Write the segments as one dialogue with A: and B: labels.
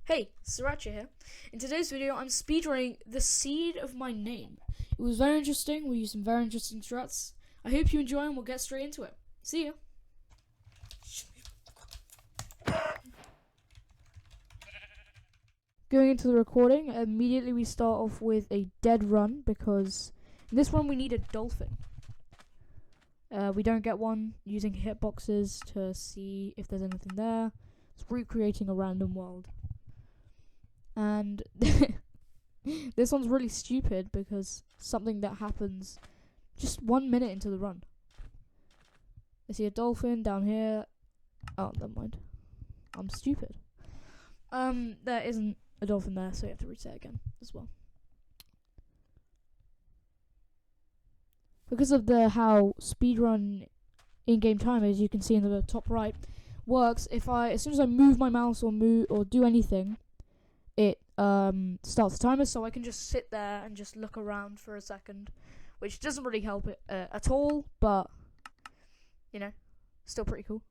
A: Hey, Sriracha here. In today's video, I'm speedrunning the seed of my name. It was very interesting. We used some very interesting strats. I hope you enjoy and we'll get straight into it. See ya. Going into the recording, immediately we start off with a dead run because in this one we need a dolphin. We don't get one using hitboxes to see if there's anything there. It's recreating a random world. And this one's really stupid because something that happens just 1 minute into the run. I see a dolphin down here. Oh, never mind. I'm stupid. There isn't a dolphin there, so you have to reset again as well. Because of how speedrun in-game time, as you can see in the top right, works, as soon as I move my mouse or do anything, it starts the timer, so I can just sit there and just look around for a second, which doesn't really help it at all, but you know, still pretty cool.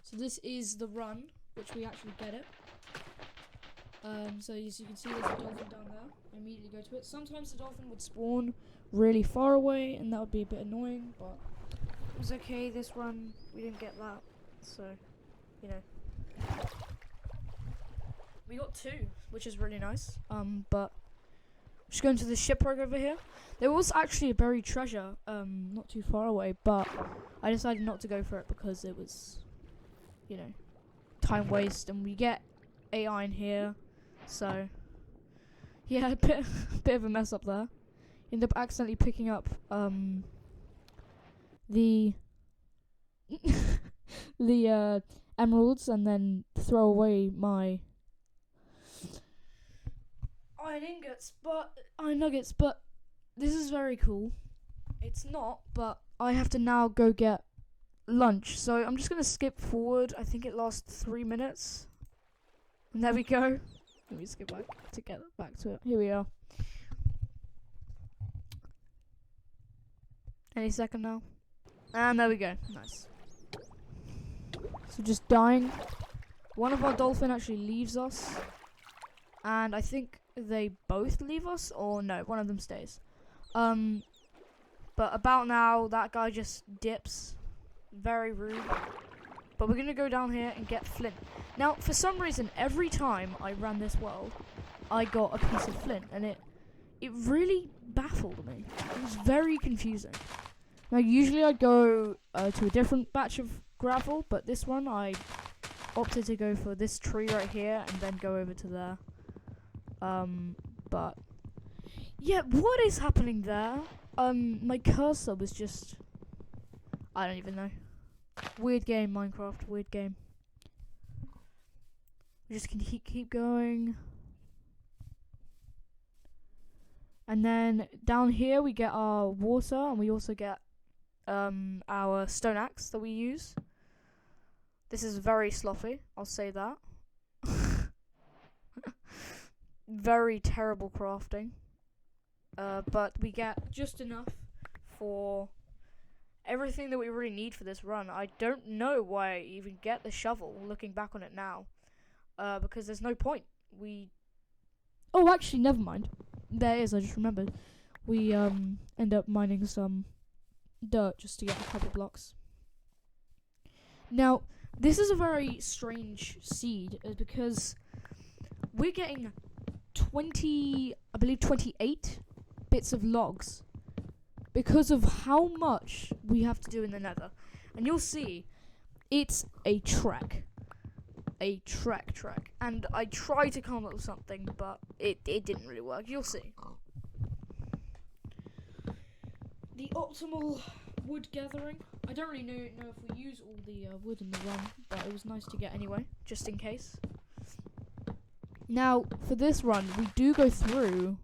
A: So this is the run, which we actually get it. So as you can see, there's a dolphin down there. I immediately go to it. Sometimes the dolphin would spawn really far away, and that would be a bit annoying, but it was okay. This run, we didn't get that, so, you know. We got 2, which is really nice. But just going to the shipwreck over here. There was actually a buried treasure, not too far away, but I decided not to go for it because it was, you know, time waste, and we get AI in here, so yeah, a bit of a mess up there. End up accidentally picking up the emeralds and then throw away my iron nuggets, but this is very cool. It's not, but I have to now go get lunch, so I'm just gonna skip forward. I think it lasts 3 minutes, and there we go. Let me skip back to get back to it. Here we are. Any second now. And there we go. Nice. So just dying. One of our dolphin actually leaves us. And I think they both leave us. Or no, one of them stays. But about now, that guy just dips. Very rude. But we're going to go down here and get flint. Now, for some reason, every time I ran this world, I got a piece of flint. And it really baffled me. It was very confusing. Now, usually I'd go to a different batch of gravel, but this one I opted to go for this tree right here and then go over to there. But yeah, what is happening there? My cursor was just, I don't even know. Weird game, Minecraft. Weird game. We just can keep going. And then down here we get our water, and we also get our stone axe that we use. This is very sloppy, I'll say that. Very terrible crafting. But we get just enough for everything that we really need for this run. I don't know why I even get the shovel, looking back on it now. Because there's no point. Oh, actually, never mind. There is, I just remembered. We end up mining some dirt just to get a couple blocks. Now, this is a very strange seed because we're getting 28 bits of logs because of how much we have to do in the nether. And you'll see, it's a trek. And I tried to come up with something, but it didn't really work. You'll see. The optimal wood gathering. I don't really know if we use all the wood in the run, but it was nice to get anyway, just in case. Now, for this run, we do go through,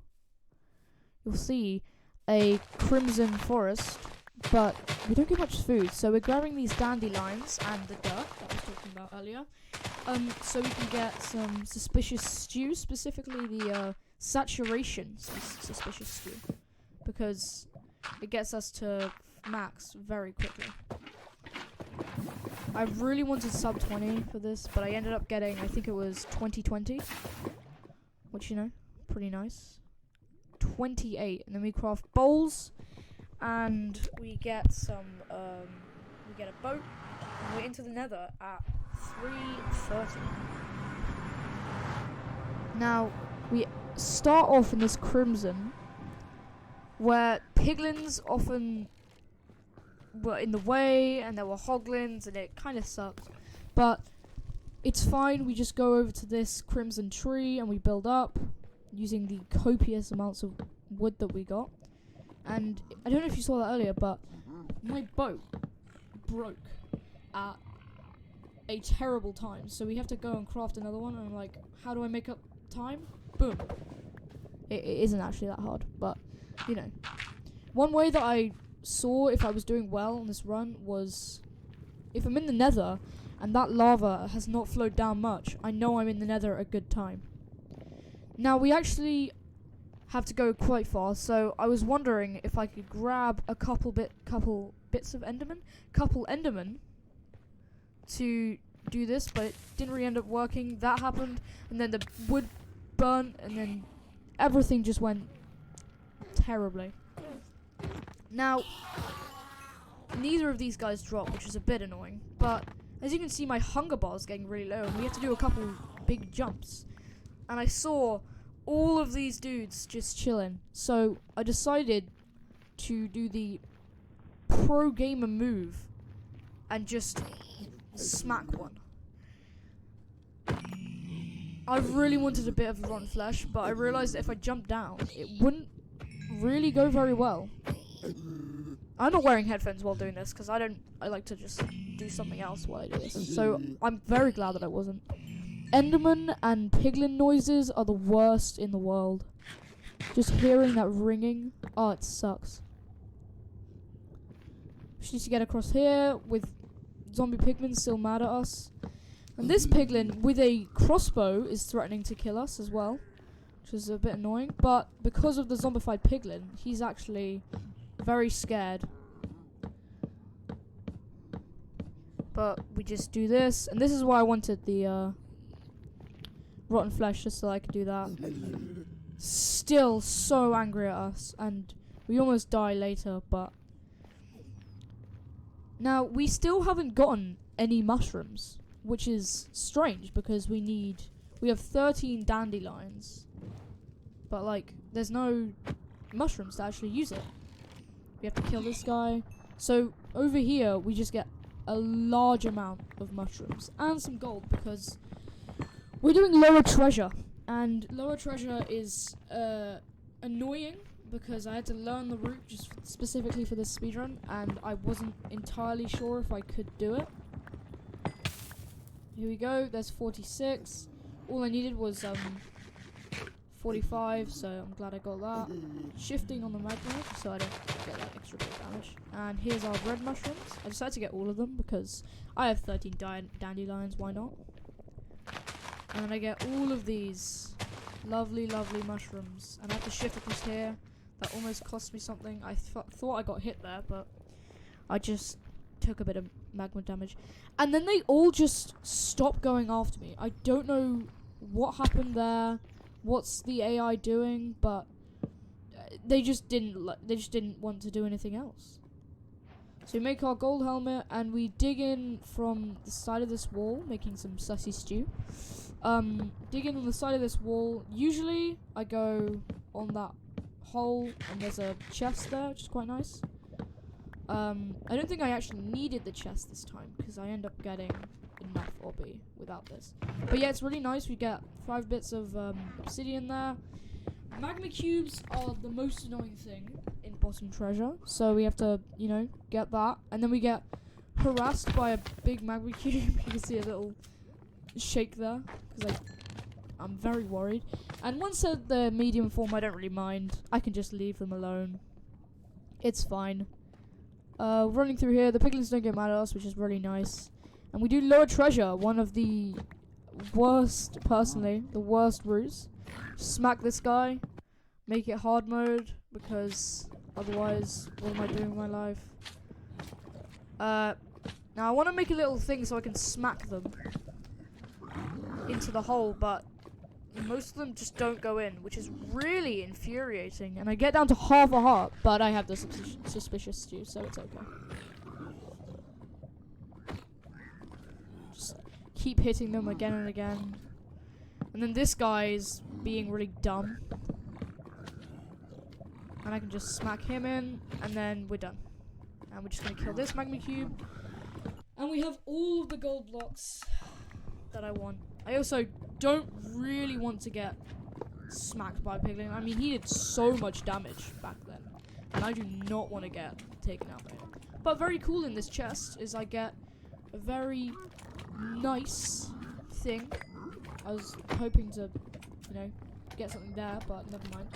A: you'll see, a crimson forest, but we don't get much food, so we're grabbing these dandelions and the dirt that I was talking about earlier, so we can get some suspicious stew, specifically the saturation suspicious stew, because it gets us to max very quickly. I really wanted sub 20 for this, but I ended up getting, I think it was 2020, which, you know, pretty nice. 28, and then we craft bowls, and we get some, we get a boat, and we're into the nether at 3:30. Now, we start off in this crimson, where piglins often were in the way, and there were hoglins, and it kind of sucked. But it's fine, we just go over to this crimson tree, and we build up, using the copious amounts of wood that we got. And I don't know if you saw that earlier, but my boat broke at a terrible time. So we have to go and craft another one, and I'm like, how do I make up time? Boom. It isn't actually that hard, but, you know. One way that I saw if I was doing well on this run was, if I'm in the nether and that lava has not flowed down much, I know I'm in the nether at a good time. Now we actually have to go quite far, so I was wondering if I could grab a couple bits of enderman to do this, but it didn't really end up working. That happened, and then the wood burnt, and then everything just went terribly. Now, neither of these guys dropped, which is a bit annoying, but as you can see, my hunger bar is getting really low, and we have to do a couple big jumps. And I saw all of these dudes just chilling, so I decided to do the pro gamer move and just smack one. I really wanted a bit of rotten flesh, but I realized that if I jumped down, it wouldn't really go very well. I'm not wearing headphones while doing this because I like to just do something else while I do this. So I'm very glad that I wasn't. Enderman and piglin noises are the worst in the world. Just hearing that ringing, oh, it sucks. Just need to get across here with zombie pigmen still mad at us. And this piglin with a crossbow is threatening to kill us as well, which is a bit annoying. But because of the zombified piglin, he's actually very scared. But we just do this, and this is why I wanted the rotten flesh, just so I could do that. Still so angry at us, and we almost die later, but now we still haven't gotten any mushrooms, which is strange because we have 13 dandelions, but like there's no mushrooms to actually use it. We have to kill this guy. So over here we just get a large amount of mushrooms and some gold because we're doing lower treasure, and lower treasure is annoying because I had to learn the route just specifically for this speedrun, and I wasn't entirely sure if I could do it. Here we go, there's 46. All I needed was 45, so I'm glad I got that. Shifting on the magnet so I don't get that extra bit of damage. And here's our red mushrooms. I decided to get all of them because I have 13 dandelions, why not? And then I get all of these lovely, lovely mushrooms. And I have to shift across here. That almost cost me something. I thought I got hit there, but I just took a bit of magma damage. And then they all just stopped going after me. I don't know what happened there. What's the AI doing? But they just didn't want to do anything else. So we make our gold helmet, and we dig in from the side of this wall, making some sussy stew. Dig in on the side of this wall. Usually I go on that hole, and there's a chest there, which is quite nice. I don't think I actually needed the chest this time because I end up getting enough obby without this. But yeah, it's really nice. We get 5 bits of obsidian there. Magma cubes are the most annoying thing in bottom treasure, so we have to, you know, get that. And then we get harassed by a big magma cube. You can see a little shake there because I'm very worried. And once they're medium form, I don't really mind. I can just leave them alone. It's fine. Running through here, the piglins don't get mad at us, which is really nice. And we do lower treasure, one of the worst, personally, the worst routes. Smack this guy, make it hard mode, because otherwise, what am I doing with my life? Now I want to make a little thing so I can smack them into the hole, but most of them just don't go in, which is really infuriating. And I get down to half a heart, but I have the suspicious stew, so it's okay. Just keep hitting them again and again. And then this guy's being really dumb. And I can just smack him in, and then we're done. And we're just going to kill this magma cube. And we have all of the gold blocks that I want. I also don't really want to get smacked by a piglin. I mean, he did so much damage back then. And I do not want to get taken out by him. But very cool in this chest is I get a very nice thing. I was hoping to, you know, get something there, but never mind.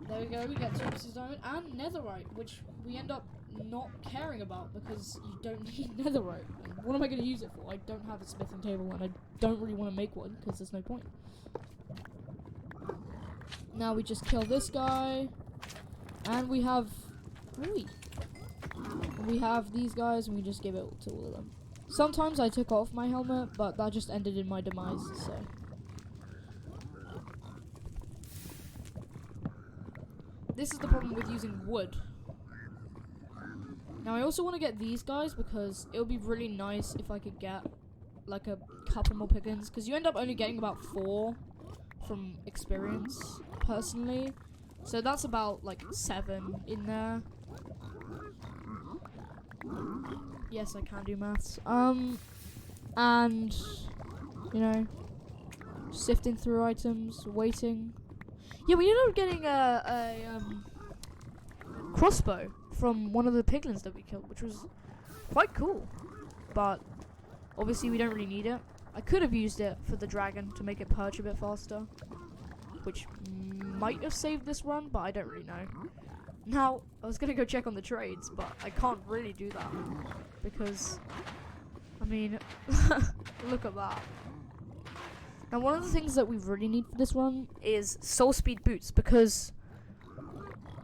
A: There we go, we get 2 pieces of diamond and netherite, which we end up not caring about because you don't need netherite. And what am I going to use it for? I don't have a smithing table and I don't really want to make one because there's no point. Now we just kill this guy, and we have these guys, and we just give it to all of them. Sometimes I took off my helmet, but that just ended in my demise, so. This is the problem with using wood. Now I also want to get these guys because it would be really nice if I could get like a couple more piglins, because you end up only getting about 4 from experience personally, so that's about like 7 in there. Yes, I can do maths. And you know, sifting through items, waiting. Yeah, we ended up getting a crossbow from one of the piglins that we killed, which was quite cool. But obviously we don't really need it. I could have used it for the dragon to make it perch a bit faster, which might have saved this run, but I don't really know. Now, I was gonna go check on the trades, but I can't really do that because, I mean, look at that. Now, one of the things that we really need for this run is soul speed boots, because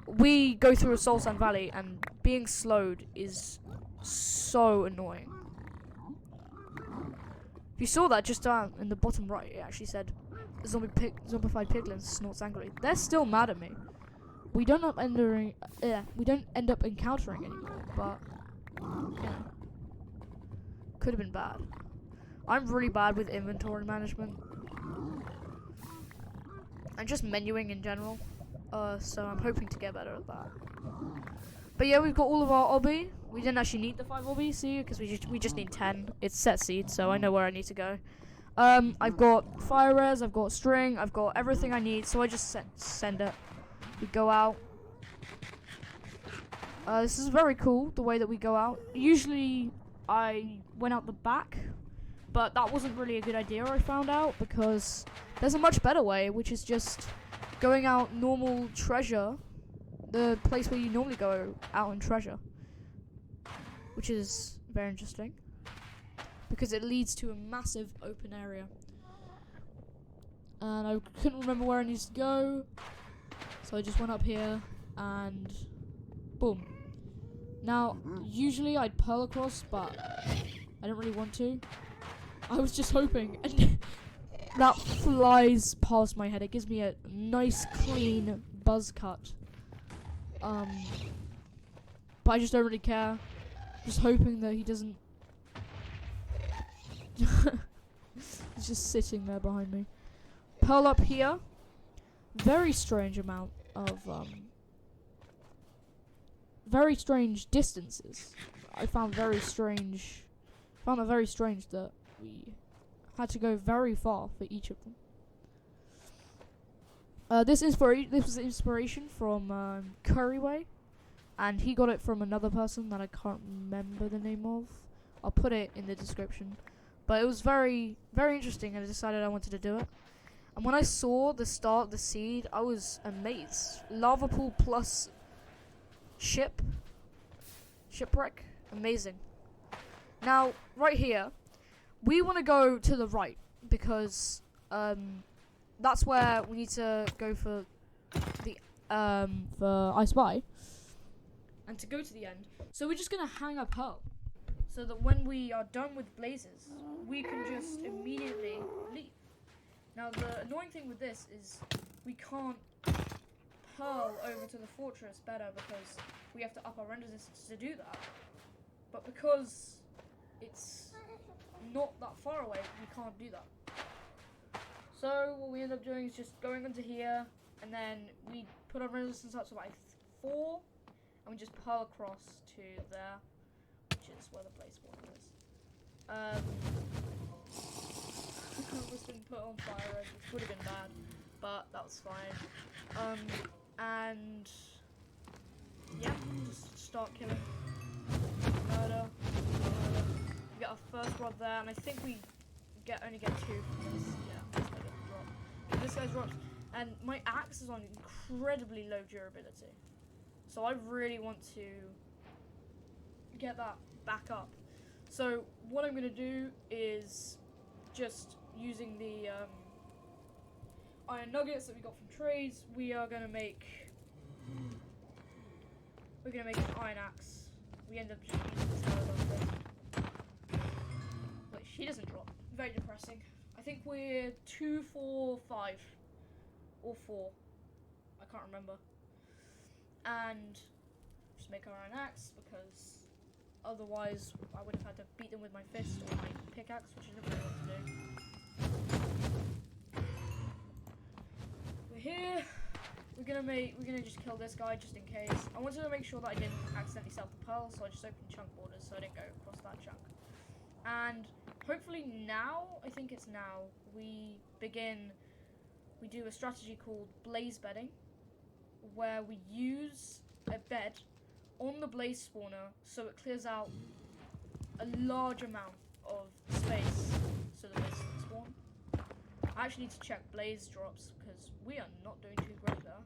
A: we go through a soul sand valley and being slowed is so annoying. If you saw that just down in the bottom right, it actually said zombified piglins snorts angrily. They're still mad at me. We don't end up encountering anymore, but yeah, could have been bad. I'm really bad with inventory management and just menuing in general, so I'm hoping to get better at that. But yeah, we've got all of our obby. We didn't actually need the 5 obby, see, because we just need 10. It's set seed, so I know where I need to go. I've got fire res, I've got string, I've got everything I need, so I just send it. We go out. This is very cool, the way that we go out. Usually, I went out the back, but that wasn't really a good idea, I found out, because there's a much better way, which is just going out normal treasure, the place where you normally go out in treasure, which is very interesting, because it leads to a massive open area. And I couldn't remember where I needed to go, so I just went up here, and boom. Now, usually I'd pearl across, but I don't really want to. I was just hoping, and that flies past my head. It gives me a nice, clean buzz cut. But I just don't really care. Just hoping that he doesn't. He's just sitting there behind me. Pearl up here. Very strange amount of very strange distances. I found that very strange that we had to go very far for each of them. This was inspiration from Curryway, and he got it from another person that I can't remember the name of. I'll put it in the description. But it was very, very interesting, and I decided I wanted to do it. And when I saw the start, the seed, I was amazed. Lava pool plus shipwreck, amazing. Now, right here, we want to go to the right because that's where we need to go for the for I Spy, and to go to the end. So we're just gonna hang a pearl. so that when we are done with blazes, we can just immediately leave. Now the annoying thing with this is we can't pearl over to the fortress better because we have to up our render distance to do that. But because it's not that far away, we can't do that. So what we end up doing is just going into here, and then we put our render distance up to like 4, and we just pearl across to there, which is where the blaze spawner is. It's been put on fire, which would have been bad, but that was fine. And yeah, just start killing. Murder. We get our first rod there, and I think we only get 2 from this. Yeah, this guy doesn't drop. This guy drops, and my axe is on incredibly low durability, so I really want to get that back up. So what I'm gonna do is just using the iron nuggets that we got from trades. We're gonna make an iron axe. We end up just using this thing. Wait, she doesn't drop. Very depressing. I think we're 2, 4, 5, or 4. I can't remember. And just make our iron axe because otherwise I would have had to beat them with my fist or my pickaxe, which I didn't really want to do. We're here. We're gonna just kill this guy just in case. I wanted to make sure that I didn't accidentally sell the pearl, so I just opened chunk borders so I didn't go across that chunk. And hopefully now, I think it's now, we do a strategy called blaze bedding, where we use a bed on the blaze spawner so it clears out a large amount of space so the blaze can spawn. I actually need to check blaze drops because we are not doing too great there.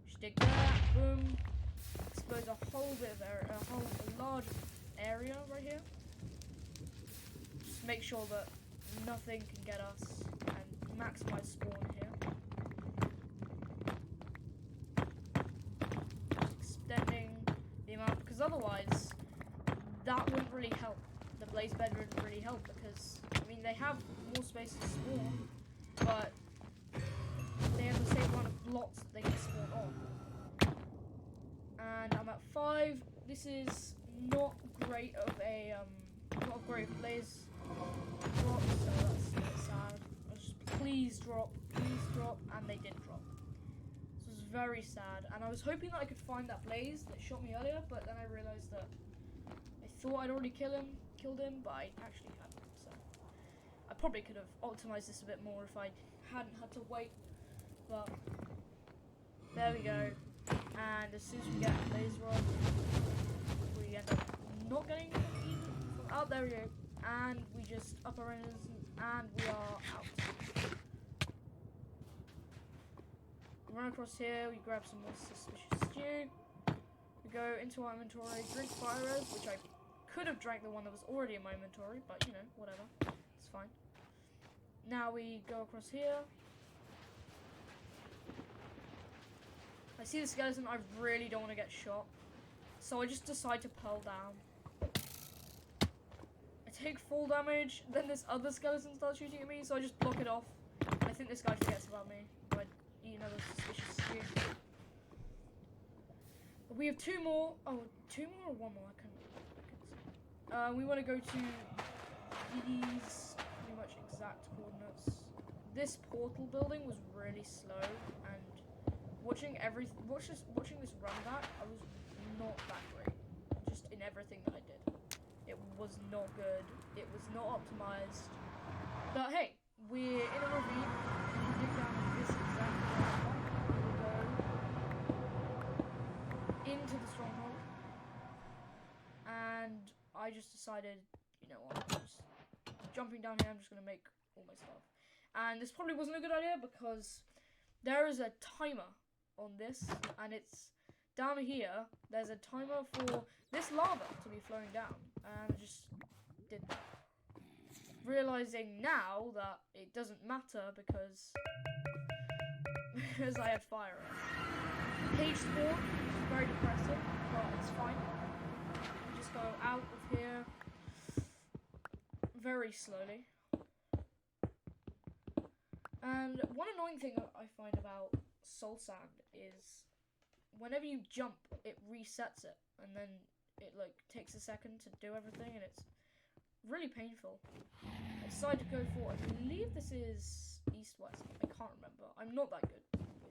A: Just dig there, boom. Expose a whole bit of area, a large area right here. Just make sure that nothing can get us and maximize spawn here. Extending the amount, because otherwise that wouldn't really help. The blaze bed wouldn't really help because, I mean, they have more space to spawn, but they have the same amount of blocks that they can spawn on. And I'm at 5. This is not great of a blaze drop, so that's a bit sad. Please drop, and they didn't drop. This was very sad, and I was hoping that I could find that blaze that shot me earlier, but then I realized that I thought I'd already killed him, but I actually hadn't. So I probably could have optimized this a bit more if I hadn't had to wait. But there we go. And as soon as we get a blaze rod, we end up not getting them either. Oh, there we go. And we just up our enders, and we are out. We run across here, we grab some more suspicious stew. We go into our inventory, drink fire res, which I could have drank the one that was already in my inventory, but you know, whatever. It's fine. Now we go across here. I see the skeleton, I really don't want to get shot. So I just decide to pearl down. I take full damage, then this other skeleton starts shooting at me, so I just block it off. I think this guy forgets about me. But eat another suspicious stew. We have 2 more. Oh, 2 more or 1 more? I couldn't see. We want to go to these pretty much exact coordinates. This portal building was really slow, and watching this run back, I was not that great. Just in everything that I did. It was not good. It was not optimized. But hey, we're in a ravine. We dig down this exact path. We go into the stronghold. And I just decided, you know what, just jumping down here, I'm just going to make all my stuff. And this probably wasn't a good idea because there is a timer on this, and it's down here. There's a timer for this lava to be flowing down, and I just did that, realizing now that it doesn't matter because I have fire on. Page spawn, very depressing, but it's fine. We just go very slowly. And one annoying thing I find about Soul Sand is whenever you jump, it resets it, and then it like takes a second to do everything, and it's really painful. I decided to go for, I believe this is east-west. I can't remember. I'm not that good with.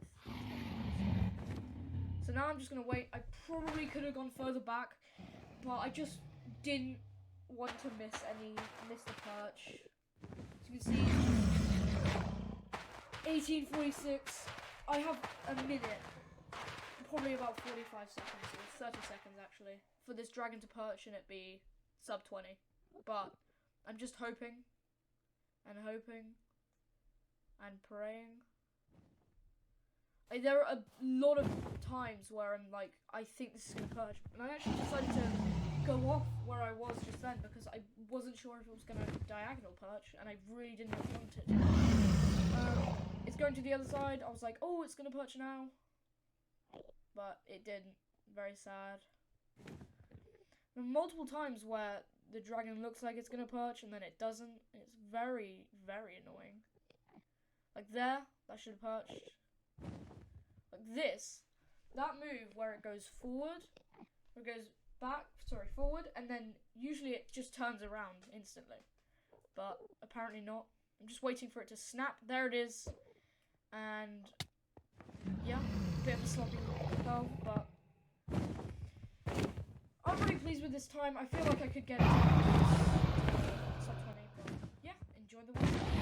A: So now I'm just gonna wait. I probably could have gone further back, but I just didn't want to miss the perch. As you can see, 18:46. I have a minute, probably about 45 seconds or 30 seconds actually, for this dragon to perch and it be sub 20. But I'm just hoping and hoping and praying. There are a lot of times where I'm like, I think this is going to perch. And I actually decided to go off where I was just then because I wasn't sure if it was going to diagonal perch and I really didn't want it. It's going to the other side. I was like, oh, it's going to perch now. But it didn't. Very sad. There are multiple times where the dragon looks like it's going to perch and then it doesn't. It's very, very annoying. Like there, that should have perched. Like this, that move where it goes forward, or it goes forward, and then usually it just turns around instantly. But apparently not. I'm just waiting for it to snap. There it is. And yeah, a bit of a sloppy curl, but I'm really pleased with this time. I feel like I could get it to sub 20, but yeah, enjoy the one.